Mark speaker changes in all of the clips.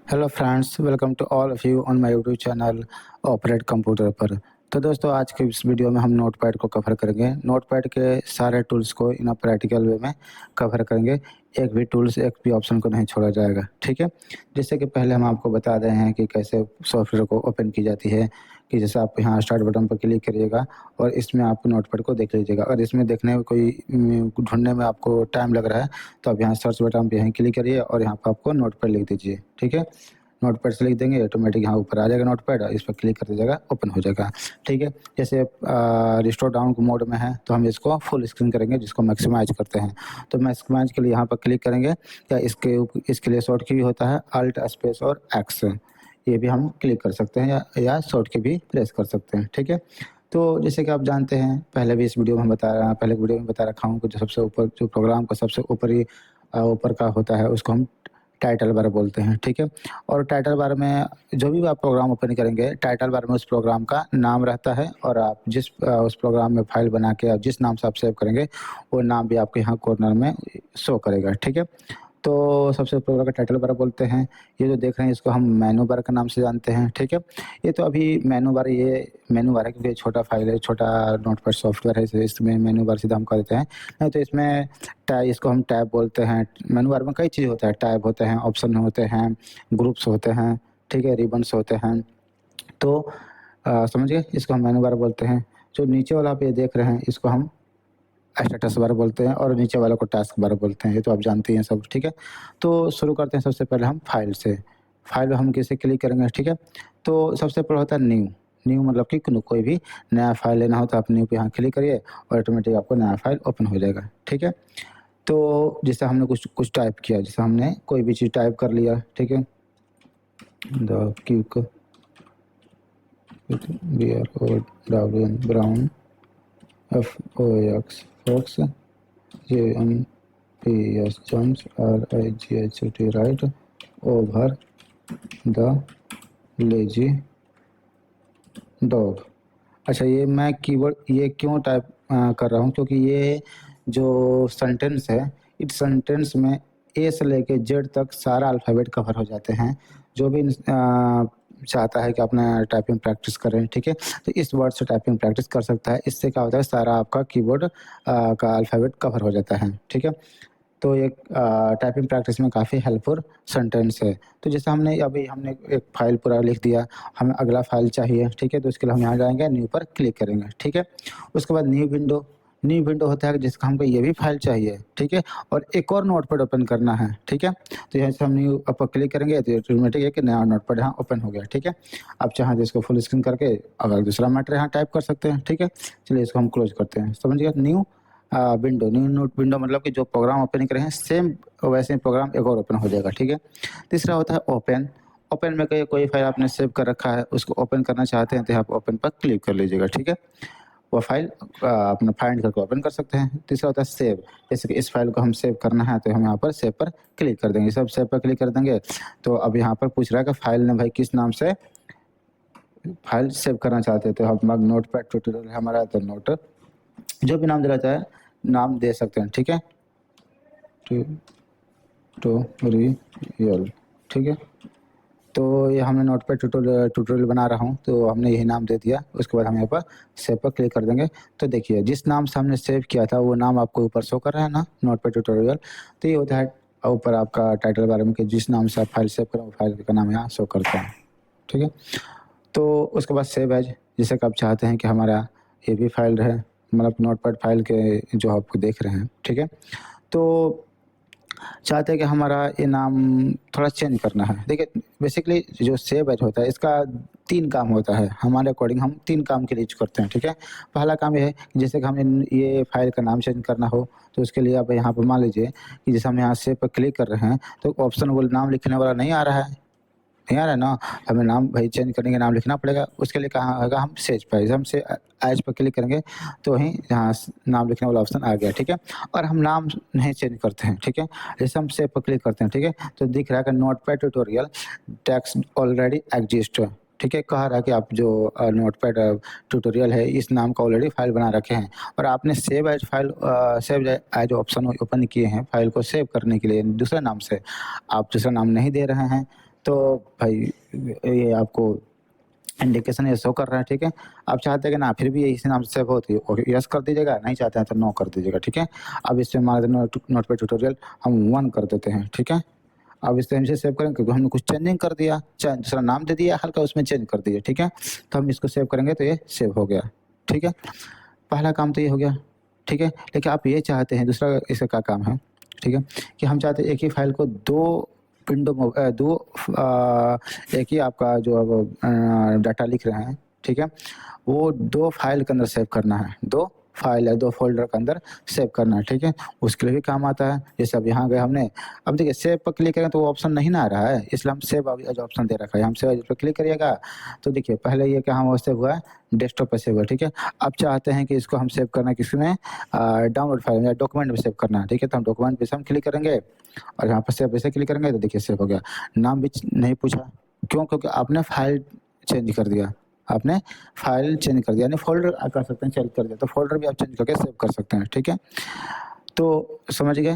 Speaker 1: Hello friends, welcome to all of you on my YouTube channel operate computer पर। तो दोस्तों, आज के इस वीडियो में हम नोटपैड को कवर करेंगे। नोटपैड के सारे टूल्स को इन प्रैक्टिकल वे में कवर करेंगे। एक भी टूल्स, एक भी ऑप्शन को नहीं छोड़ा जाएगा, ठीक है। जिससे कि पहले हम आपको बता रहे हैं कि कैसे सॉफ्टवेयर को ओपन की जाती है। कि जैसे आप यहाँ स्टार्ट बटन पर क्लिक करिएगा और इसमें आप नोटपैड को देख लीजिएगा। अगर इसमें देखने में कोई ढूंढने में आपको टाइम लग रहा है तो आप यहाँ सर्च बटन पे यहीं क्लिक करिए और यहाँ पर आपको नोटपैड लिख दीजिए, ठीक है। नोटपैड से लिख देंगे, ऑटोमेटिक यहाँ ऊपर आ जाएगा नोटपैड, इस पर क्लिक कर दीजिएगा, ओपन हो जाएगा, ठीक है। जैसे रिस्टोर डाउन मोड में है तो हम इसको फुल स्क्रीन करेंगे, जिसको मैक्सिमाइज करते हैं। तो मैक्सिमाइज के लिए यहाँ पर क्लिक करेंगे। या इसके लिए शॉर्ट की भी होता है, अल्ट स्पेस और एक्स, ये भी हम क्लिक कर सकते हैं या शॉर्ट की भी प्रेस कर सकते हैं, ठीक है। तो जैसे कि आप जानते हैं, पहले भी इस वीडियो में पहले वीडियो में बता रखा हूँ कि जो सबसे ऊपर जो प्रोग्राम का सबसे ऊपर का होता है उसको हम टाइटल बार बोलते हैं, ठीक है। और टाइटल बार में जो भी आप प्रोग्राम ओपन करेंगे, टाइटल बार में उस प्रोग्राम का नाम रहता है और आप उस प्रोग्राम में फाइल बना के आप जिस नाम से आप सेव करेंगे वो नाम भी आपको यहाँ कॉर्नर में शो करेगा, ठीक है। तो सबसे ऊपर का टाइटल बार बोलते हैं। ये जो देख रहे हैं इसको हम मेनू बार के नाम से जानते हैं, ठीक है। ये तो अभी मेनू बार है क्योंकि छोटा फाइल है, छोटा नोटपैड सॉफ्टवेयर है, इसमें मेनू बार सीधा हम कर देते हैं। नहीं तो इसमें इसको हम टैब बोलते हैं। मेनू बार में कई चीज़ होता है, टैब होते हैं, ऑप्शन होते हैं, ग्रुप्स होते हैं, ठीक है, रिबन्स होते हैं। तो समझ गए, इसको हम मेनू बार बोलते हैं। जो नीचे वाला आप ये देख रहे हैं इसको हम स्टेटस बार बोलते हैं और नीचे वाला को टास्क बार बोलते हैं, ये तो आप जानते हैं सब, ठीक है। तो शुरू करते हैं सबसे पहले हम फाइल से। फाइल हम कैसे क्लिक करेंगे, ठीक है। तो सबसे पहले होता है न्यू। न्यू मतलब कि कोई भी नया फाइल लेना हो तो आप न्यू पे यहाँ क्लिक करिए और ऑटोमेटिक आपको नया फाइल ओपन हो जाएगा, ठीक है। तो जैसे हमने कुछ कुछ टाइप किया, जैसे हमने कोई भी चीज़ टाइप कर लिया, ठीक है। The quick BROWN brown FOX fox JMPS jumps RIGHT right over the lazy dog. अच्छा, ये मैं कीवर्ड ये क्यों टाइप कर रहा हूँ, क्योंकि ये जो सेंटेंस है, इस सेंटेंस में ए से लेके जेड तक सारा अल्फ़ाबेट कवर हो जाते हैं। जो भी चाहता है कि अपना टाइपिंग प्रैक्टिस करें, ठीक है, तो इस वर्ड से टाइपिंग प्रैक्टिस कर सकता है। इससे क्या होता है, सारा आपका कीबोर्ड का अल्फ़ाबेट कवर हो जाता है, ठीक है। तो ये टाइपिंग प्रैक्टिस में काफ़ी हेल्पफुल सेंटेंस है। तो जैसे हमने एक फ़ाइल पूरा लिख दिया, हमें अगला फ़ाइल चाहिए, ठीक है। तो उसके लिए हम यहाँ जाएँगे, न्यू पर क्लिक करेंगे, ठीक है। उसके बाद न्यू विंडो होता है जिसका हमको ये भी फ़ाइल चाहिए, ठीक है, और एक और नोटपैड ओपन करना है, ठीक है। तो यहाँ से हम न्यू पर क्लिक करेंगे तो ऑटोमेटिक एक नया नोटपैड यहाँ ओपन हो गया, ठीक है। आप चाहें तो इसको फुल स्क्रीन करके अगर दूसरा मैटर यहाँ टाइप कर सकते हैं, ठीक है। चलिए इसको हम क्लोज़ करते हैं, समझ गए। न्यू नोट विंडो मतलब कि जो प्रोग्राम ओपन कर रहे हैं सेम वैसे ही प्रोग्राम एक और ओपन हो जाएगा, ठीक है। तीसरा होता है ओपन। ओपन में कोई फाइल आपने सेव कर रखा है, उसको ओपन करना चाहते हैं तो आप ओपन पर क्लिक कर लीजिएगा, ठीक है। वो फाइल अपना फाइंड करके ओपन कर सकते हैं। तीसरा होता है सेव। जैसे कि इस फाइल को हम सेव करना है तो हम यहाँ पर सेव पर क्लिक कर देंगे। सब सेव पर क्लिक कर देंगे तो अब यहाँ पर पूछ रहा है कि फाइल ने भाई किस नाम से फाइल सेव करना चाहते हैं। तो हम नोटपैड ट्यूटोरियल हमारा तो नोट जो भी नाम देना चाहे नाम दे सकते हैं, ठीक है। ट्यूटोरियल, ठीक है। तो ये हमने नोटपैड ट्यूटोरियल बना रहा हूँ तो हमने यही नाम दे दिया। उसके बाद हम यहाँ पर सेव पर क्लिक कर देंगे। तो देखिए, जिस नाम से हमने सेव किया था वो नाम आपको ऊपर शो कर रहा है ना, नोटपैड ट्यूटोरियल। तो ये होता है ऊपर आपका टाइटल बारे में कि जिस नाम से आप फाइल सेव करें वो फाइल का नाम यहाँ शो करता है, ठीक है। तो उसके बाद सेव एज, जैसे कि आप चाहते हैं कि हमारा ये भी फाइल रहे, मतलब नोटपैड फाइल के जो आपको देख रहे हैं, ठीक है। तो चाहते हैं कि हमारा ये नाम थोड़ा चेंज करना है। देखिए, बेसिकली जो सेव एज होता है इसका 3 काम होता है। हमारे अकॉर्डिंग हम 3 काम के लिए यूज़ करते हैं, ठीक है। पहला काम ये है कि जैसे कि हमें ये फाइल का नाम चेंज करना हो तो उसके लिए आप यहाँ पर मान लीजिए कि जैसे हम यहाँ सेव पर क्लिक कर रहे हैं तो ऑप्शन वो नाम लिखने वाला नहीं आ रहा है, नहीं आ रहा है ना। हमें नाम भाई चेंज करने का नाम लिखना पड़ेगा। उसके लिए कहाँ आएगा, हम सेज पर, जैसे हम से एज पर क्लिक करेंगे तो ही यहाँ नाम लिखने वाला ऑप्शन आ गया, ठीक है। और हम नाम नहीं चेंज करते हैं, ठीक है। जैसे हम सेव पर क्लिक करते हैं, ठीक है, तो दिख रहा है कि notepad tutorial text already exist, ठीक है। कह रहा है कि आप जो नोटपैड ट्यूटोरियल है इस नाम का ऑलरेडी फाइल बना रखे हैं और आपने सेव एज ऑप्शन ओपन किए हैं फाइल को सेव करने के लिए दूसरे नाम से। आप दूसरा नाम नहीं दे रहे हैं तो भाई ये आपको इंडिकेशन ये शो कर रहा है, ठीक है। आप चाहते हैं कि ना फिर भी इसी नाम से सेव होती है, ओके यस कर दीजिएगा, नहीं चाहते हैं तो नो कर दीजिएगा, ठीक है। अब इसमें मान लेते नोटपैड ट्यूटोरियल हम 1 कर देते हैं, ठीक है। अब इस टाइम से सेव करेंगे क्योंकि हमने कुछ चेंजिंग कर दिया, दूसरा नाम दे दिया, हल्का उसमें चेंज कर दिया, ठीक है। तो हम इसको सेव करेंगे तो ये सेव हो गया, ठीक है। पहला काम तो ये हो गया, ठीक है। लेकिन आप ये चाहते हैं, दूसरा इसका क्या काम है, ठीक है, कि हम चाहते हैं एक ही फाइल को दो विंडो में दो एक ही आपका जो अब डाटा लिख रहे हैं, ठीक है, वो 2 फाइल के अंदर सेव करना है, 2 फाइल है, 2 फ़ोल्डर के अंदर सेव करना है, ठीक है। उसके लिए भी काम आता है। जैसे अब यहाँ गए हमने, अब देखिए सेव पर क्लिक करें तो वो ऑप्शन नहीं ना आ रहा है, इसलिए हम सेव एज़ ऑप्शन दे रखा है। हम सेव एज़ पे क्लिक करिएगा तो देखिए पहले ये कहाँ वो सेव हुआ है, डेस्कटॉप पे सेव हुआ है, ठीक है। अब चाहते हैं कि इसको हम सेव करना है किसमें, डाउनलोड फाइल या डॉक्यूमेंट में सेव करना है, ठीक है। तो हम डॉक्यूमेंट पे से हम क्लिक करेंगे और यहाँ पर सेव पे से क्लिक करेंगे तो देखिए सेव हो गया। नाम भी नहीं पूछा, क्यों? क्योंकि आपने फाइल चेंज कर दिया, आपने फाइल चेंज कर दिया, यानी फ़ोल्डर आप कर सकते हैं चेंज कर दिया, तो फ़ोल्डर भी आप चेंज करके सेव कर सकते हैं, ठीक है। तो समझ गए?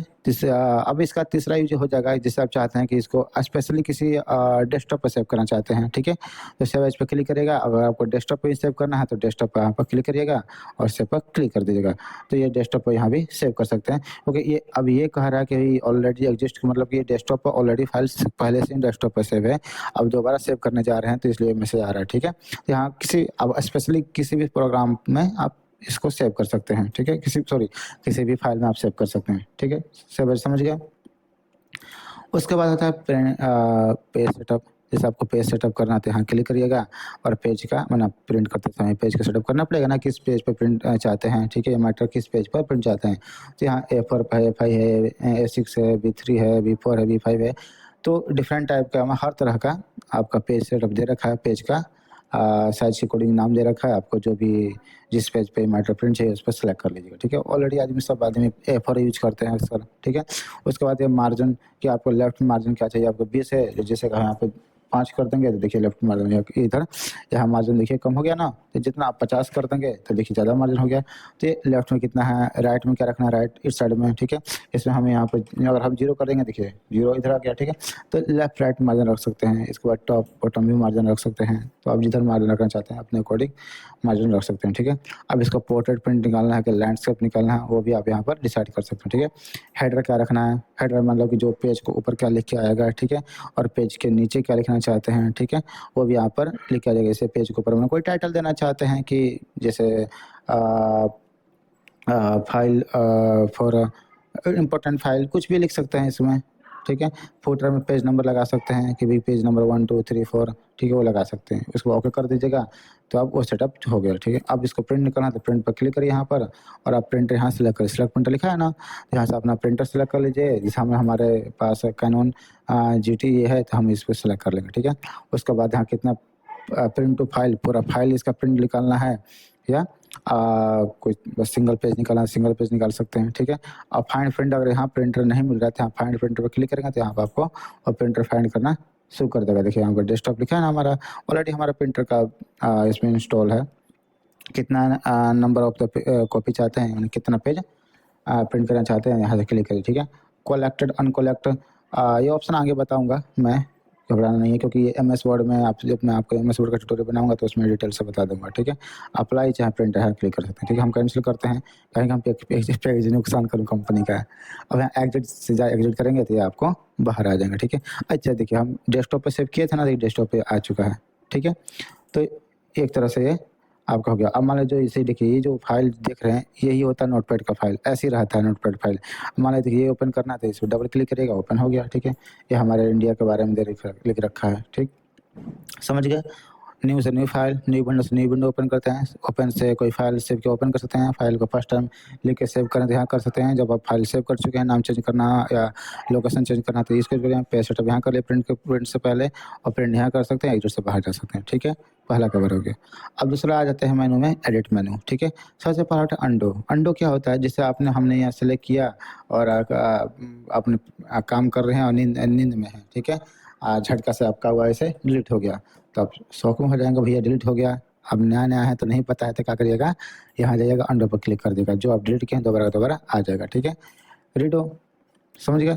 Speaker 1: अब इसका तीसरा यूज़ हो जाएगा, जैसे आप चाहते हैं कि इसको स्पेशली किसी डेस्कटॉप पे सेव करना चाहते हैं, ठीक है? तो सेव एज़ पे क्लिक करिएगा, अगर आपको डेस्कटॉप पे ही सेव करना है तो डेस्कटॉप पे यहाँ पर क्लिक करिएगा और सेव पर क्लिक कर दीजिएगा। तो ये डेस्कटॉप पे यहाँ भी सेव कर सकते हैं, क्योंकि ये अब ये कह रहा है कि ऑलरेडी एक्जिस्ट, मतलब कि ये डेस्कटॉप पर ऑलरेडी फाइल्स पहले से ही डेस्कटॉप पे सेव है, अब दोबारा सेव करने जा रहे हैं तो इसलिए मैसेज आ रहा है, ठीक है? तो यहाँ किसी अब स्पेशली किसी भी प्रोग्राम में आप इसको सेव कर सकते हैं, ठीक है? किसी भी फाइल में आप सेव कर सकते हैं, ठीक है? सेव समझ गए? उसके बाद आता है पेज सेटअप। जैसे आपको पेज सेटअप करना है तो यहाँ क्लिक करिएगा और पेज का मतलब प्रिंट करते समय पेज का सेटअप करना पड़ेगा ना, किस पेज पे प्रिंट चाहते हैं, ठीक है, मैटर किस पेज पर प्रिंट चाहते हैं। तो यहाँ A4 है, A5 है, A6 है, B3 है, B4 है, B5 है, तो डिफरेंट टाइप का हर तरह का आपका पेज सेटअप दे रखा है। पेज का साइज के अकॉर्डिंग नाम दे रखा है, आपको जो भी जिस पेज पे मैटर प्रिंट चाहिए उस पर सेलेक्ट कर लीजिएगा, ठीक है। ऑलरेडी सब आदमी A4 यूज करते हैं अक्सर, ठीक है। उसके बाद ये मार्जिन कि आपको लेफ्ट मार्जिन क्या चाहिए, आपको 20 है, जैसे कहा यहाँ पे 5 कर देंगे तो देखिए लेफ्ट मार्जिन इधर यहाँ मार्जिन देखिए कम हो गया ना, तो जितना आप 50 कर देंगे तो देखिए ज़्यादा मार्जिन हो गया। तो ये लेफ्ट में कितना है, राइट में क्या रखना है, राइट इस साइड में, ठीक है। इसमें हम यहाँ पे अगर हम 0 कर देंगे, देखिए 0 इधर आ गया, ठीक है। तो लेफ्ट राइट मार्जिन रख सकते हैं, इसके बाद टॉप बॉटम भी मार्जिन रख सकते हैं। तो आप जिधर मार्जिन रखना चाहते हैं अपने अकॉर्डिंग मार्जिन रख सकते हैं, ठीक है। अब इसका पोर्ट्रेट प्रिंट निकालना है कि लैंडस्केप निकालना है, वो भी आप यहाँ पर डिसाइड कर सकते हैं, ठीक है। हेडर क्या रखना है, हेडर मतलब कि जो पेज को ऊपर क्या लिख के आएगा, ठीक है, और पेज के नीचे क्या लिखना चाहते हैं, ठीक है, वो भी यहाँ पर लिखा जाएगा। जैसे पेज के ऊपर में कोई टाइटल देना चाहते हैं कि जैसे फाइल फॉर इम्पोर्टेंट फाइल, कुछ भी लिख सकते हैं इसमें, ठीक है। फुटर में पेज नंबर लगा सकते हैं कि भाई पेज नंबर 1 2 3 4, ठीक है, वो लगा सकते हैं। उसको ओके कर दीजिएगा तो अब वो सेटअप हो गया, ठीक है। अब इसको प्रिंट निकालना है तो प्रिंट पर क्लिक करिए यहाँ पर और आप प्रिंटर यहाँ सेलेक्ट करिए, सेलेक्ट प्रिंटर लिखा है ना, तो यहाँ से अपना प्रिंटर सेलेक्ट कर लीजिए। जैसे हमारे पास कैनन GT है तो हम इसको सेलेक्ट कर लेंगे, ठीक है। उसके बाद यहाँ कितना प्रिंट टू फाइल, पूरा फाइल इसका प्रिंट निकालना है या कुछ बस सिंगल पेज निकालना है, सिंगल पेज निकाल सकते हैं, ठीक है। अब फाइंड प्रिंट अगर यहाँ प्रिंटर नहीं मिल रहा है तो यहाँ फाइंड प्रिंटर पर क्लिक करेंगे तो यहाँ पर आपको और प्रिंटर फाइंड करना शुरू कर देगा। देखिए यहाँ पर डेस्कटॉप लिखा है ना, हमारा ऑलरेडी हमारा प्रिंटर का इसमें इंस्टॉल है। कितना नंबर ऑफ द कॉपी चाहते हैं, यानी कितना पेज प्रिंट करना चाहते हैं, यहाँ से क्लिक करिए, ठीक है। कोलेक्टेड अनकोलेक्ट ये ऑप्शन आगे बताऊंगा मैं, घबराना नहीं है, क्योंकि ये MS वर्ड में आप जब मैं आपको MS वर्ड का ट्यूटोरियल बनाऊंगा तो उसमें डिटेल से बता दूंगा, ठीक है। अप्लाई चाहे प्रिंट है क्लिक कर सकते हैं, ठीक है। हम कैंसिल करते हैं, कहेंगे हम पेज नुकसान करूँ कंपनी का। अब यहाँ एग्जिट से एग्जिट करेंगे तो ये आपको बाहर आ जाएंगे, ठीक है। अच्छा देखिए हम डेस्कटॉप पे सेव किए थे ना, तो डेस्कटॉप पे आ चुका है, ठीक है। तो एक तरह से ये आपका हो गया। अब मान लीजिए जो इसे देखिए, ये जो फाइल देख रहे हैं यही होता है नोटपैड का फाइल, ऐसे ही रहता है नोटपैड फाइल। मान लीजिए ये ओपन करना था, इसमें डबल क्लिक करिएगा, ओपन हो गया, ठीक है। ये हमारे इंडिया के बारे में लिख रखा है, ठीक, समझ गए। न्यू से न्यू फाइल, न्यू विंडो से न्यू विंडो ओपन करते हैं। ओपन से कोई फाइल सेव के ओपन कर सकते हैं, फाइल को फर्स्ट टाइम लिख के सेव करें तो यहाँ कर सकते हैं। जब आप फाइल सेव कर चुके हैं, नाम चेंज करना या लोकेशन चेंज करना तो इसको पेज सेटअप यहाँ कर ले, प्रिंट से पहले, और प्रिंट यहाँ कर सकते हैं, एग्जिट से बाहर जा सकते हैं, ठीक है। पहला कवर हो गया। अब दूसरा आ जाते हैं मेनू में, एडिट मेनू, ठीक है। सबसे पहला होता है अंडो। अंडो क्या होता है, जैसे हमने यहाँ सेलेक्ट किया और अपने काम कर रहे हैं और नींद में है, ठीक है। झटका से आपका हुआ ऐसे डिलीट हो गया तो आप शौक में हो जाएंगे, भैया डिलीट हो गया। अब नया नया है तो नहीं पता है तो क्या करिएगा, यहाँ जाइएगा अंडो पर क्लिक कर देगा, जो आप डिलीट किए हैं दोबारा आ जाएगा, ठीक है। रीडो, समझ गए,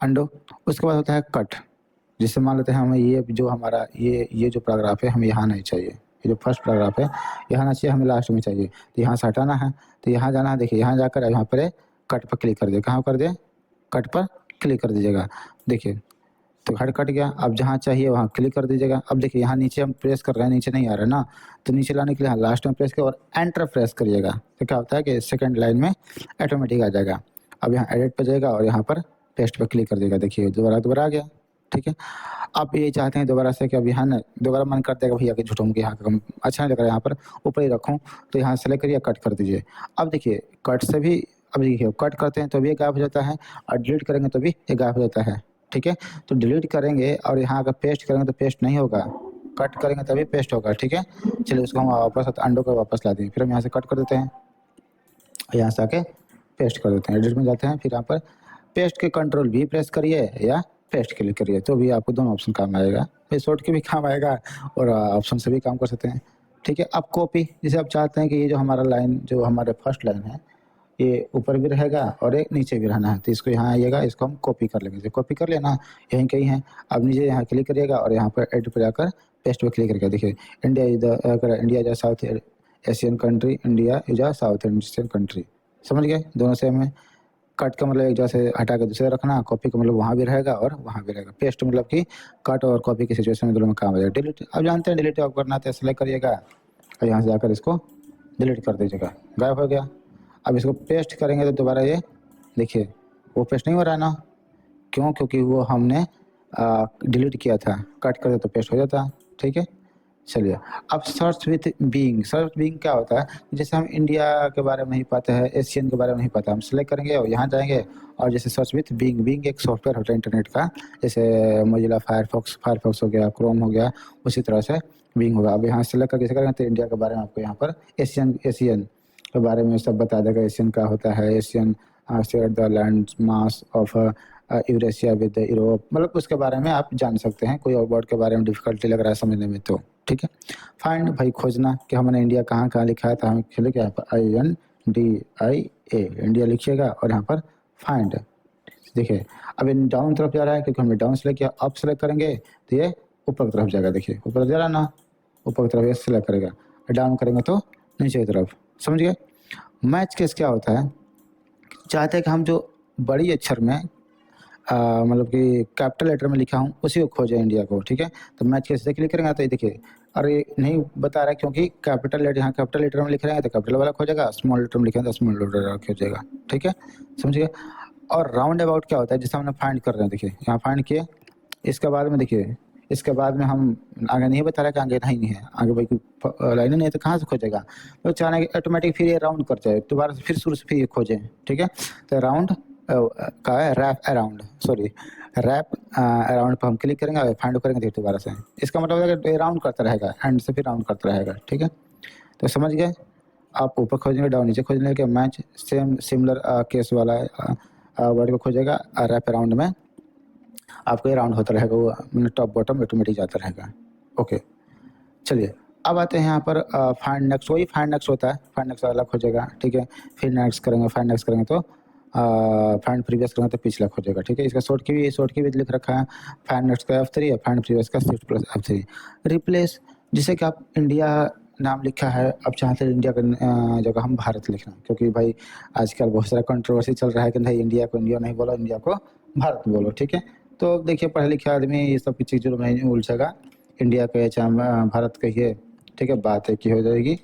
Speaker 1: अंडो। उसके बाद होता है कट। जिससे मान लेते हैं हमें ये जो हमारा ये जो पैराग्राफ है हमें यहाँ नहीं चाहिए, ये जो फर्स्ट पैराग्राफ है यहाँ ना चाहिए, हमें लास्ट में चाहिए। तो यहाँ से हटाना है, तो यहाँ जाना है, देखिए यहाँ जाकर यहाँ पर कट पर क्लिक कर दिए। कहाँ कर दिए? कट पर क्लिक कर दीजिएगा। देखिए तो हेड कट गया। अब जहाँ चाहिए वहाँ क्लिक कर दीजिएगा। अब देखिए यहाँ नीचे हम प्रेस कर रहे हैं, नीचे नहीं आ रहा है ना, तो नीचे लाने के लिए यहाँ लास्ट में प्रेस किया और एंटर प्रेस करिएगा। तो क्या होता है कि सेकंड लाइन में ऑटोमेटिक आ जाएगा। अब यहाँ एडिट पर जाएगा और यहाँ पर पेस्ट पर क्लिक कर देगा। देखिए दोबारा आ गया, ठीक है। आप ये चाहते हैं दोबारा से कि अब यहाँ ना दोबारा मन करता है कि भैया कि झूठों के यहाँ का अच्छा नहीं लग रहा है, यहाँ पर ऊपर ही रखूँ, तो यहाँ सेलेक्ट करिए, कट कर दीजिए। अब देखिए कट से भी, अब देखिए कट करते हैं तो भी ये गायब हो जाता है और डिलीट करेंगे तो भी ये गायब हो जाता है, ठीक है। तो डिलीट करेंगे और यहाँ अगर पेस्ट करेंगे तो पेस्ट नहीं होगा, कट करेंगे तभी पेस्ट होगा, ठीक है। चलिए उसको हम वापस अंडो कर वापस ला देंगे। फिर हम यहाँ से कट कर देते हैं, यहाँ से आके पेस्ट कर देते हैं। एडिट में जाते हैं, फिर यहाँ पर पेस्ट के कंट्रोल भी प्रेस करिए या पेस्ट क्लिक करिए, तो भी आपको दोनों ऑप्शन काम आएगा। फिर शॉर्ट के भी काम आएगा और ऑप्शन से भी काम कर सकते हैं, ठीक है। अब कॉपी, जैसे आप चाहते हैं कि ये जो हमारा लाइन, जो हमारे फर्स्ट लाइन है, ये ऊपर भी रहेगा और एक नीचे भी रहना है, तो इसको यहाँ आइएगा, इसको हम कॉपी कर लेंगे। कॉपी कर लेना, यहीं कहीं है। अब नीचे यहाँ क्लिक करिएगा और यहाँ पर एड पर जाकर पेस्ट पर क्लिक करके देखिए India is the, India is a south Asian country, India is a south Asian country. समझ गए? दोनों सेम है। कट का मतलब एक जगह से हटा के दूसरे रखना, कॉपी का मतलब वहाँ भी रहेगा और वहाँ भी रहेगा। पेस्ट मतलब कि कट और कॉपी की सिचुएशन में दोनों में काम आ जाएगा। डिलीट, अब जानते हैं डिलीट आप करना है तो सेलेक्ट करिएगा और यहाँ से जाकर इसको डिलीट कर दीजिएगा, गायब हो गया। अब इसको पेस्ट करेंगे तो दोबारा ये देखिए वो पेस्ट नहीं हो रहा है ना, क्यों? क्योंकि वो हमने डिलीट किया था, कट कर दे तो पेस्ट हो जाता, ठीक है। चलिए अब search with being, search being क्या होता है? जैसे हम इंडिया के बारे में नहीं पता है, एशियन के बारे में नहीं पता, हम सेलेक्ट करेंगे और यहाँ जाएंगे और जैसे सर्च विथ बीइंग, बीइंग एक सॉफ्टवेयर होता है इंटरनेट का, जैसे मोजिला फायरफॉक्स हो गया, क्रोम हो गया, उसी तरह से बीइंग होगा। अब यहाँ सेलेक्ट करके करेंगे तो इंडिया के बारे में आपको यहाँ पर एशियन के बारे में सब बता देगा। एशियन क्या होता है, Asian share the land mass of Eurasia with Europe, मतलब उसके बारे में आप जान सकते हैं। कोई और वर्ड के बारे में डिफिकल्टी लग रहा है समझने में तो, ठीक है। फाइंड भाई खोजना कि हमने इंडिया कहाँ कहाँ लिखा है, तो हम लिखे यहाँ पर INDIA इंडिया लिखिएगा और यहाँ पर फाइंड। देखिए अब इन डाउन तरफ जा रहा है क्योंकि हमने डाउन सेलेक्ट किया। अप सेलेक्ट करेंगे तो ये ऊपर की तरफ जाएगा। देखिए ऊपर जा रहा ना, ऊपर की तरफ ये सेलेक्ट करेगा, डाउन करेंगे तो नीचे की तरफ। समझ गए? मैच केस क्या होता है? चाहते हैं कि हम जो बड़ी अक्षर में मतलब कि कैपिटल लेटर में लिखा हूँ उसी को खोजें इंडिया को, ठीक है। तो मैच कैसे क्लिक करेंगे तो ये देखिए, और ये नहीं बता रहा है क्योंकि कैपिटल लेटर, यहाँ कैपिटल लेटर में लिख रहे हैं तो कैपिटल वाला खोजेगा, स्मॉल लेटर में लिखेंगे तो स्मॉल लेटर वाला खोजेगा, ठीक है। समझिए? और राउंड अबाउट क्या होता है? जैसे हमने फाइंड कर रहे हैं, देखिए यहाँ फाइंड किए, इसके बाद में देखिए, इसके बाद में हम आगे नहीं बता रहा कि आगे नहीं है, आगे भाई कोई लाइन नहीं है तो कहाँ से खोजेगा? तो चाहना कि ऑटोमेटिक फिर ये राउंड कर जाए, दोबारा से फिर शुरू से फिर ये खोजें, ठीक है। तो राउंड का है wrap around, sorry wrap around पर हम क्लिक करेंगे और फाइंड करेंगे फिर दोबारा से। इसका मतलब है कि राउंड करता रहेगा, एंड से फिर राउंड करता रहेगा, ठीक है। तो समझ गए? आप ऊपर खोजेंगे, डाउन नीचे खोजने के मैच सेम सिमिलर केस वाला वर्ड को खोजेगा, रैप अराउंड में आपको ये राउंड होता रहेगा, वो टॉप बॉटम ऑटोमेटिक जाता रहेगा। ओके चलिए अब आते हैं यहाँ पर फाइंड नेक्स्ट, वही फाइंड नेक्स्ट होता है, फाइंड नेक्स्ट अलग खोजेगा, ठीक है। फिर नेक्स्ट करेंगे, फाइंड नेक्स्ट करेंगे तो फाइंड प्रीवियस करेंगे तो पिछला खोजेगा, ठीक है। इसका शॉर्ट की भी लिख रखा है, फाइंड नेक्स्ट का F3 है, फाइंड प्रीवियस का शिफ्ट प्लस F3। रिप्लेस, जैसे कि आप इंडिया नाम लिखा है, अब चाहते हैं इंडिया का जगह हम भारत लिखना, क्योंकि भाई आजकल बहुत सारा कंट्रोवर्सी चल रहा है कि नहीं इंडिया को इंडिया नहीं बोलो, इंडिया को भारत बोलो, ठीक है। तो देखिए पढ़े लिखे आदमी ये सब चीज़ों में नहीं उलझेगा, इंडिया कहिए चाहे भारत कहिए, ठीक है, बात एक ही हो जाएगी।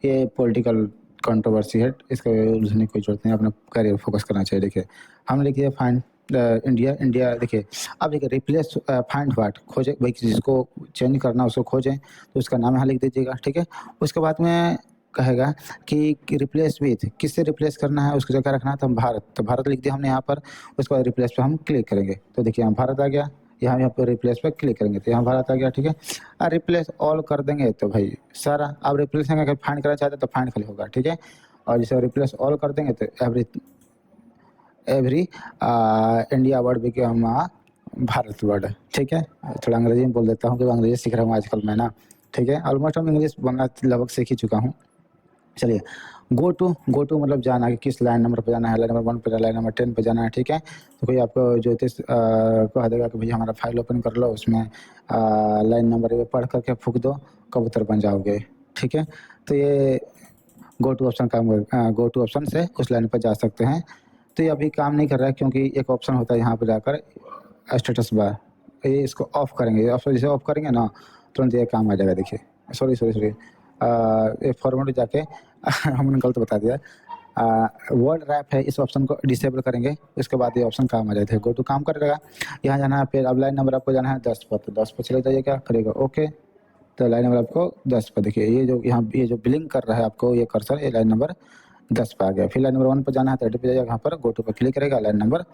Speaker 1: ये पॉलिटिकल कंट्रोवर्सी है, इसका उलझने की कोई जरूरत नहीं, अपना करियर फोकस करना चाहिए। देखिए हम लिखिए फाइंड इंडिया, देखिए अब देखिए रिप्लेस फाइंड वाट, खोजे भाई जिसको चेंज करना उसको खोजें तो उसका नाम यहाँ लिख दीजिएगा, ठीक है। उसके बाद में कहेगा कि रिप्लेस विथ, किससे रिप्लेस करना है उसकी जगह रखना है, तो हम भारत, तो भारत लिख दिया हमने यहाँ पर। उसके बाद रिप्लेस पे हम क्लिक करेंगे तो देखिए यहाँ भारत आ गया, यहाँ पर रिप्लेस पे क्लिक करेंगे तो यहाँ भारत आ गया, ठीक है। और रिप्लेस ऑल कर देंगे तो भाई सारा, अब रिप्लेस अगर फाइंड करना चाहते हैं तो फाइंड खाली होगा, ठीक है। और जैसे रिप्लेस ऑल कर देंगे तो every India word become Bharat word, ठीक है। थोड़ा अंग्रेजी में बोल देता हूँ क्योंकि अंग्रेजी सीख रहा हूँ आजकल मैं ना, ठीक है। ऑलमोस्ट हम इंग्लिश बोलना लगभग सीख ही चुका हूँ। चलिए गो टू मतलब जाना, कि किस लाइन नंबर पे जाना है, लाइन नंबर 1 पे, लाइन नंबर 10 पे जाना है, ठीक है। तो कोई आपको ज्योतिष कह देगा कि भैया हमारा फाइल ओपन कर लो, उसमें लाइन नंबर ये पढ़ करके फूँक दो, कबूतर बन जाओगे, ठीक है। तो ये गो टू ऑप्शन से उस लाइन पर जा सकते हैं। तो ये अभी काम नहीं कर रहा है क्योंकि एक ऑप्शन होता है यहाँ पे जाकर स्टेटस बार, ये इसको ऑफ करेंगे, ऑप्शन जैसे ऑफ करेंगे ना तुरंत ये काम आ जाएगा। देखिए सॉरी ये फॉर्मेट में जाके हमने गलत बता दिया। वर्ड रैप है, इस ऑप्शन को डिसेबल करेंगे, उसके बाद ये ऑप्शन काम आ जाता है, गो टू काम करेगा। यहाँ जाना है, फिर अब लाइन नंबर आपको जाना है 10 पर, तो 10 पर चले जाइए, क्या करेगा ओके। तो लाइन नंबर आपको 10 पर, देखिए ये जो ब्लिंक कर रहा है आपको ये कर्सर, ये लाइन नंबर 10 पे आ गया। फिर लाइन नंबर 1 पर जाना है, 30 पे जाइएगा, यहाँ पर गो टू पर क्लिक करेगा, लाइन नंबर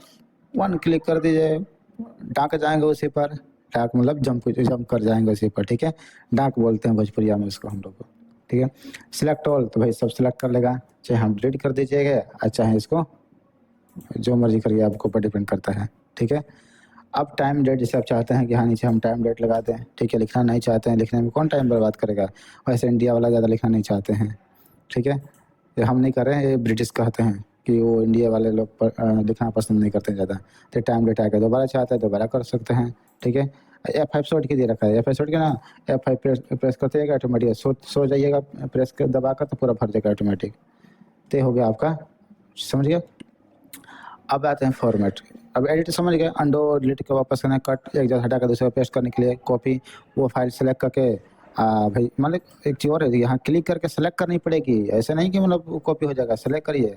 Speaker 1: 1 क्लिक कर दीजिए, डाक जाएंगे उसी पर। डाक मतलब जंप कर जाएंगे उसी पर, ठीक है। डाक बोलते हैं भोजपुरिया में इसको हम लोग को, ठीक है। सिलेक्ट ऑल, तो भाई सब सिलेक्ट कर लेगा, चाहे हम डिलीट कर दीजिएगा और चाहे इसको जो मर्जी करिए, आपके ऊपर डिपेंड करता है, ठीक है। अब टाइम डेट जैसे आप चाहते हैं कि हाँ नीचे हम टाइम डेट लगा दें, ठीक है। लिखना नहीं चाहते हैं, लिखने में कौन टाइम बर्बाद करेगा, वैसे इंडिया वाला ज़्यादा लिखना नहीं चाहते हैं, ठीक है। ये हम नहीं कर रहे हैं, ये ब्रिटिश कहते हैं कि वो इंडिया वाले लोग लिखना पसंद नहीं करते ज़्यादा। तो टाइम डेट आकर दोबारा चाहते हैं दोबारा कर सकते हैं, ठीक है। F5 शॉर्ट की दे रखा है, F5 शॉर्ट के ना, F5 प्रेस करते जाएगा ऑटोमेटिक, सो जाइएगा, प्रेस कर दबाकर तो पूरा भर जाएगा ऑटोमेटिक। तो हो गया आपका, समझ गया। अब आते हैं फॉर्मेट। अब एडिट समझ गए, अंडो डिलीट के वापस करना, कट एक जगह हटा कर दूसरे पेस्ट करने के लिए कॉपी, वो फाइल सेलेक्ट करके भाई मतलब एक चीज़ और है, यहाँ क्लिक करके सेलेक्ट करनी पड़ेगी, ऐसे नहीं कि मतलब कॉपी हो जाएगा। सेलेक्ट करिए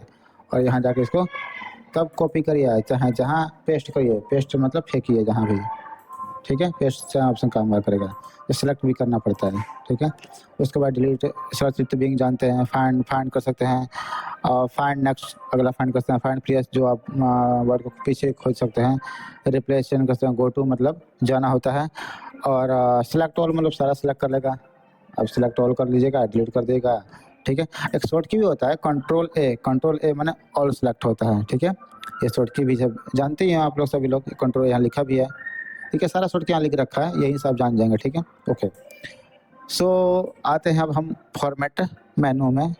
Speaker 1: और यहाँ जाके इसको तब कॉपी करिए, चाहे जहाँ पेस्ट करिए, पेस्ट मतलब फेंकिए जहाँ भी, ठीक है। पेस्ट से ऑप्शन काम करेगा, ये सेलेक्ट भी करना पड़ता है, ठीक है। उसके बाद डिलीट, सर्च विथ बिंग जानते हैं, फाइंड कर सकते हैं, और फाइंड नेक्स्ट अगला फाइंड कर सकते हैं, फाइंड प्रीवियस जो आप वर्ड को पीछे खोज सकते हैं, रिप्लेस कर सकते हैं, गो टू मतलब जाना होता है, और सेलेक्ट ऑल मतलब सारा सेलेक्ट कर लेगा। अब सेलेक्ट ऑल कर लीजिएगा, डिलीट कर देगा, ठीक है। एक शॉर्ट की भी होता है कंट्रोल ए मैंने ऑल सेलेक्ट होता है, ठीक है। ये शॉर्ट की भी जब जानते ही हैं आप लोग, सभी लोग कंट्रोल यहाँ लिखा भी है, ठीक है। सारा शॉर्ट क्या लिख रखा है यही सब जान जाएंगे, ठीक है ओके। सो आते हैं अब हम फॉर्मेट मेनू में,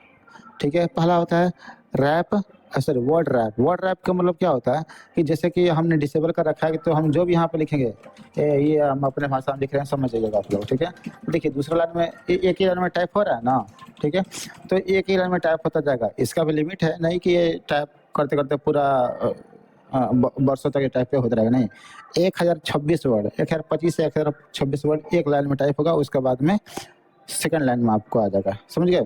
Speaker 1: ठीक है। पहला होता है रैप, सॉरी वर्ड रैप का मतलब क्या होता है कि जैसे कि हमने डिसेबल कर रखा है, तो हम जो भी यहाँ पे लिखेंगे ये हम अपने भाषा में लिख रहे हैं, समझ जाइएगा आप लोग, ठीक है। देखिए दूसरा लाइन में एक ही लाइन में टाइप हो रहा है ना, ठीक है। तो एक ही लाइन में टाइप होता जाएगा, इसका भी लिमिट है, नहीं कि ये टाइप करते करते पूरा वर्षों तक ये टाइप पे होता रहेगा, नहीं। 1026 वर्ड, 1025 से 1026 वर्ड एक लाइन में टाइप होगा, उसके बाद में सेकंड लाइन में आपको आ जाएगा, समझ गए।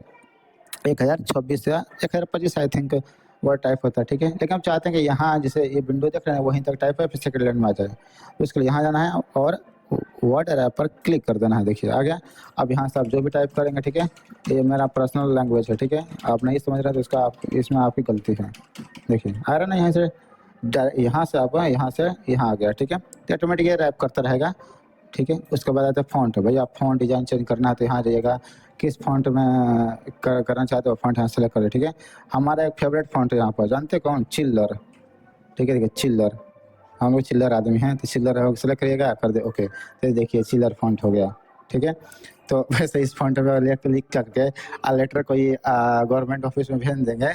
Speaker 1: 1026 या 1025 आई थिंक वर्ड टाइप होता है, ठीक है। लेकिन हम चाहते हैं कि यहाँ जैसे ये विंडो देख रहे हैं वहीं तक टाइप है, फिर सेकंड लाइन में आ जाए, तो इसके लिए यहाँ जाना है और वर्ड रैप पर क्लिक कर देना है, देखिए आ गया। अब यहाँ से आप जो भी टाइप करेंगे, ठीक है, ये मेरा पर्सनल लैंग्वेज है, ठीक है। आप नहीं समझ रहे तो इसका इसमें आपकी गलती है, देखिए आ रहा ना यहाँ से, यहाँ से आप यहाँ से यहाँ आ गया, ठीक है। तो ऑटोमेटिक ये रैप करता रहेगा, ठीक है। उसके बाद आता है फॉन्ट, भाई आप फॉन्ट डिजाइन चेंज करना है तो यहाँ जाइएगा, किस फॉन्ट में करना चाहते हो फॉन्ट यहाँ सेलेक्ट करें, ठीक है। हमारा एक फेवरेट फॉन्ट है यहाँ पर, जानते कौन, चिल्लर, ठीक है। देखिए चिल्लर, हम लोग चिल्लर आदमी हैं, तो चिल्लर सेलेक्ट करिएगा, कर दे ओके। तो देखिए चिल्लर फॉन्ट हो गया, ठीक है। तो वैसे इस फॉन्ट में क्लिक करके लेटर कोई गवर्नमेंट ऑफिस में भेज देंगे,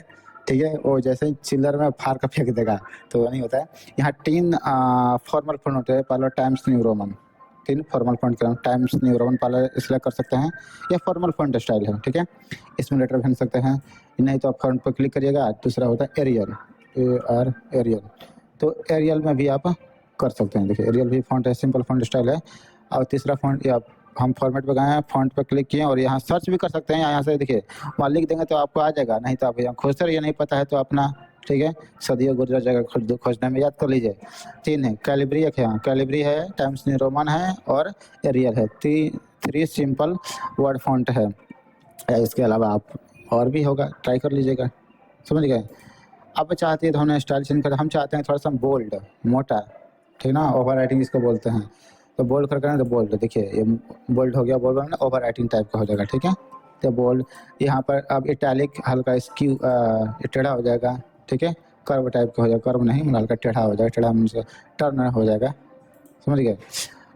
Speaker 1: ठीक है, वो जैसे ही चिल्लर में फाड़ कर फेंक देगा, तो नहीं होता है। यहाँ 3 फॉर्मल फॉन्ट होते हैं, पहला times new Roman, 3 formal font का टाइम्स न्यू रोमन पहले सिलेक्ट कर सकते हैं, ये फॉर्मल फॉन्ट स्टाइल है, ठीक है। इसमें लेटर भेज सकते हैं, नहीं तो आप फॉन्ट पर क्लिक करिएगा। दूसरा होता है एरियल, एरियल, तो एरियल में भी आप कर सकते हैं, देखिए एरियल भी फॉन्ट है, सिंपल फॉन्ट स्टाइल है। और तीसरा फॉन्ट या हम फॉर्मेट पे गए हैं, फॉन्ट पे क्लिक किए और यहाँ सर्च भी कर सकते हैं, यहाँ से देखिए वहाँ लिख देंगे तो आपको आ जाएगा, नहीं तो आप यहाँ खोजते रहिए, नहीं पता है तो अपना, ठीक है, सदियों गुजर जाएगा खोजने में, याद कर लीजिए। 3 है, कैलिब्री एक है, यहाँ कैलिब्री है, टाइम्स न्यू रोमन है और एरियल है, 3 सिंपल वर्ड फॉन्ट है। इसके अलावा आप और भी होगा, ट्राई कर लीजिएगा, समझ गए। अब चाहते हैं तो हमने स्टाइल चेंज कर, हम चाहते हैं थोड़ा सा बोल्ड मोटा, ठीक ना, ओवर राइटिंग इसको बोलते हैं, तो बोल्ड कर करें तो बोल्ड, देखिए ये बोल्ड हो गया, बोल्ड ना ओवर राइटिंग टाइप का हो जाएगा, ठीक है। तो बोल्ड यहाँ पर अब इटैलिक हल्का स्क्यू टेढ़ा हो जाएगा, ठीक है, कर्व टाइप का हो जाएगा, कर्व नहीं मतलब हल्का टेढ़ा हो जाएगा, टेढ़ा मीन्स टर्न हो जाएगा, समझ गए।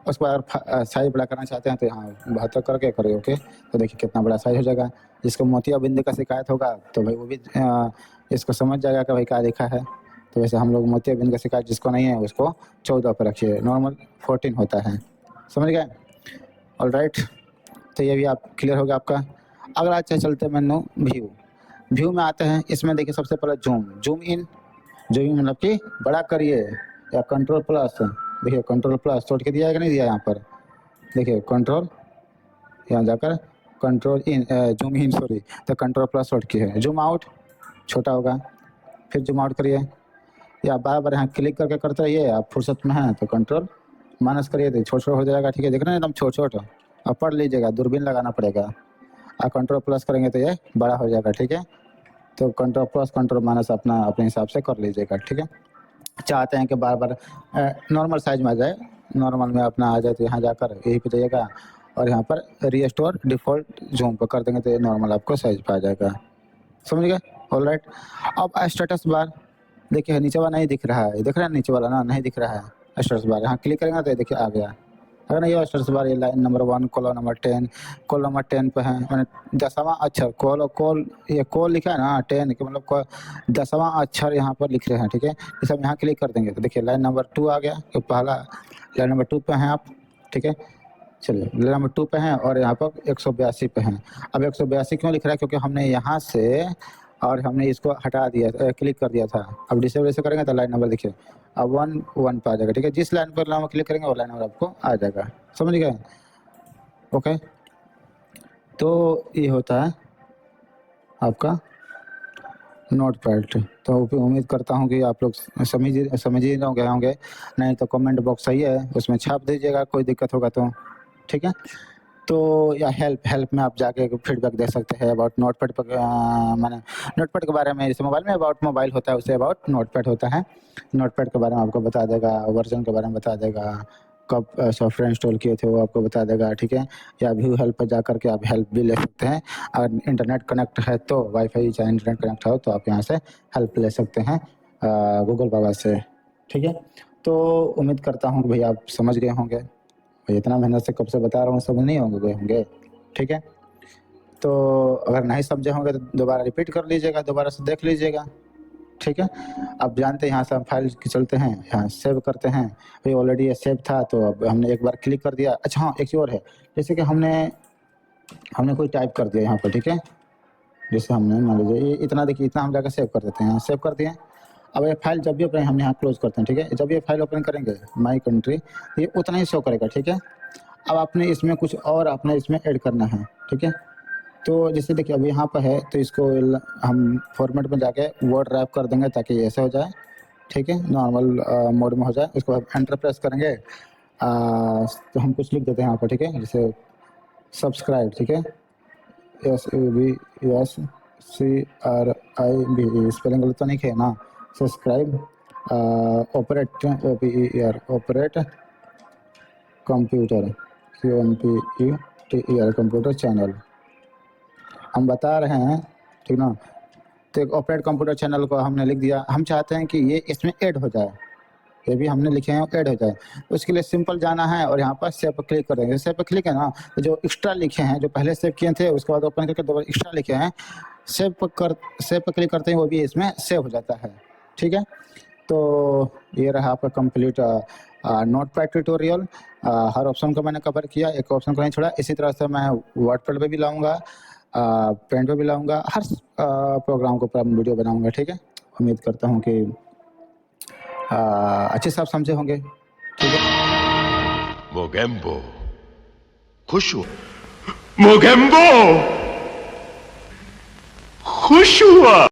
Speaker 1: उसके बाद साइज बड़ा करना चाहते हैं तो यहाँ 72 करके करिए ओके। तो देखिए कितना बड़ा साइज हो जाएगा। जिसको मोतियाबिंद का शिकायत होगा तो भाई वो भी इसको समझ जाएगा कि भाई क्या लिखा है। तो वैसे हम लोग मोतियाबिंद का शिकायत जिसको नहीं है उसको 14 पर रखिए, नॉर्मल 14 होता है, समझ गए। ऑलराइट, तो ये भी आप क्लियर हो गया आपका। अगला अच्छा चलते हैं मेनू व्यू। व्यू में आते हैं, इसमें देखिए सबसे पहले जूम इन मतलब कि बड़ा करिए या कंट्रोल प्लस। देखिए कंट्रोल प्लस छोड़ के दिया है कि नहीं दिया यहाँ पर, देखिए कंट्रोल, यहाँ जाकर control in zoom in sorry, तो कंट्रोल प्लस छोड़ के है। जूम आउट छोटा होगा, फिर जूम आउट करिए या बार बार यहाँ क्लिक करके करते रहिए। आप फुर्सत में हैं तो कंट्रोल माइनस करिए तो छोटा छोटा हो जाएगा, ठीक है। देख रहे हैं एकदम छोटा छोटा, अब पढ़ लीजिएगा, दूरबीन लगाना पड़ेगा। आप कंट्रोल प्लस करेंगे तो ये बड़ा हो जाएगा, ठीक है। तो कंट्रोल प्लस कंट्रोल माइनस अपना अपने हिसाब से कर लीजिएगा, ठीक है। चाहते हैं कि बार बार नॉर्मल साइज में आ जाए, नॉर्मल में अपना आ जाए तो यहाँ जाकर यही पे जाइएगा और यहाँ पर रीस्टोर डिफ़ॉल्ट जूम पर कर देंगे तो ये नॉर्मल आपको साइज पे आ जाएगा, समझ गए। ऑलराइट, अब स्टेटस बार देखिए नीचे वाला नहीं दिख रहा है, देख रहे हैं नीचे वाला ना नहीं दिख रहा है स्टेटस बार। यहाँ क्लिक करेंगे तो देखिए आ गया। अगर नहीं हो स्टेटस बार, ये line number 1 column number 10, column number 10 पे है, मैंने 10वां अक्षर कॉल ये कॉल लिखा है ना 10 के मतलब 10वां अक्षर यहाँ पर लिख रहे हैं, ठीक है। इसे हम यहाँ क्लिक कर देंगे तो देखिए लाइन नंबर 2 आ गया। तो पहला लाइन नंबर 2 पे हैं आप, ठीक है। चलिए लाइन नंबर 2 पे हैं और यहाँ पर 182 पे हैं। अब 182 क्यों लिख रहा है, क्योंकि हमने यहाँ से और हमने इसको हटा दिया, क्लिक कर दिया था। अब डिसेबल ऐसे करेंगे तो लाइन नंबर देखिए अब 1 पे आ जाएगा, ठीक है। जिस लाइन पर हम क्लिक करेंगे वो लाइन नंबर आपको आ जाएगा, समझ गए। ओके, तो ये होता है आपका नोटपैड। तो उम्मीद करता हूँ कि आप लोग समझ ही गए होंगे, नहीं तो कमेंट बॉक्स सही है उसमें छाप दीजिएगा, कोई दिक्कत होगा तो, ठीक है। तो या हेल्प में आप जाके फीडबैक दे सकते हैं अबाउट नोटपैड पर, मैंने नोटपैड के बारे में, जैसे मोबाइल में अबाउट मोबाइल होता है उसे अबाउट नोटपैड होता है। नोटपैड के बारे में आपको बता देगा, वर्जन के बारे में बता देगा, कब सॉफ्टवेयर इंस्टॉल किए थे वो आपको बता देगा, ठीक है। या व्यू हेल्प पर जा करके आप हेल्प भी ले सकते हैं। अगर इंटरनेट कनेक्ट है तो वाईफाई चाहे इंटरनेट कनेक्ट हो तो आप यहाँ से हेल्प ले सकते हैं गूगल बाबा से, ठीक है। तो उम्मीद करता हूँ कि भैया आप समझ गए होंगे, भाई इतना मेहनत से कब से बता रहा हूँ, समझ नहीं होंगे, ठीक है। तो अगर नहीं समझे होंगे तो दोबारा रिपीट कर लीजिएगा, दोबारा से देख लीजिएगा, ठीक है। अब जानते हैं यहाँ से हम फाइल की चलते हैं, यहाँ सेव करते हैं। भाई ऑलरेडी ये सेव था तो अब हमने एक बार क्लिक कर दिया। अच्छा हाँ, एक चीज़ और है, जैसे कि हमने कोई टाइप कर दिया यहाँ पर, ठीक है। जैसे हमने मान लीजिए ये इतना, देखिए इतना हम जाकर सेव कर देते हैं, यहाँ सेव कर दिए। अब ये फाइल जब भी ओपन हम यहाँ क्लोज करते हैं, ठीक है। जब ये फाइल ओपन करेंगे माई कंट्री ये उतना ही शो करेगा, ठीक है। अब आपने इसमें कुछ और आपने इसमें ऐड करना है, ठीक है। तो जैसे देखिए अब यहाँ पर है तो इसको हम फॉर्मेट में जाके वर्ड रैप कर देंगे ताकि ऐसे हो जाए, ठीक है, नॉर्मल मोड में हो जाए। इसको एंटर प्रेस करेंगे तो हम कुछ लिख देते हैं यहाँ पर, ठीक है। जैसे सब्सक्राइब, ठीक है, SUBSCRIB, स्पेलिंग गलत तो नहीं है ना, subscribe operate operate computer QMPUTER computer channel हम बता रहे हैं, ठीक ना। तो एक ऑपरेट कंप्यूटर चैनल को हमने लिख दिया। हम चाहते हैं कि ये इसमें ऐड हो जाए, ये भी हमने लिखे हैं ऐड हो जाए। उसके लिए सिंपल जाना है और यहाँ पर सेव पर क्लिक कर देंगे। सेव पर क्लिक है ना, तो जो एक्स्ट्रा लिखे हैं, जो पहले सेव किए थे उसके बाद ओपन करके दोबारा एक्स्ट्रा लिखे हैं, सेव पर क्लिक करते हैं वो भी इसमें सेव हो जाता है, ठीक है। तो ये रहा आपका कंप्लीट नोटपैड ट्यूटोरियल। हर ऑप्शन को मैंने कवर किया, एक ऑप्शन को नहीं छोड़ा। इसी तरह से मैं वर्डपैड पे भी लाऊंगा, पेंट पे भी लाऊंगा, हर प्रोग्राम को ऊपर वीडियो बनाऊंगा, ठीक है। उम्मीद करता हूँ कि अच्छे से आप समझे होंगे, ठीक है।
Speaker 2: मोगेम्बो खुश हुआ, मोगेम्बो खुश हुआ।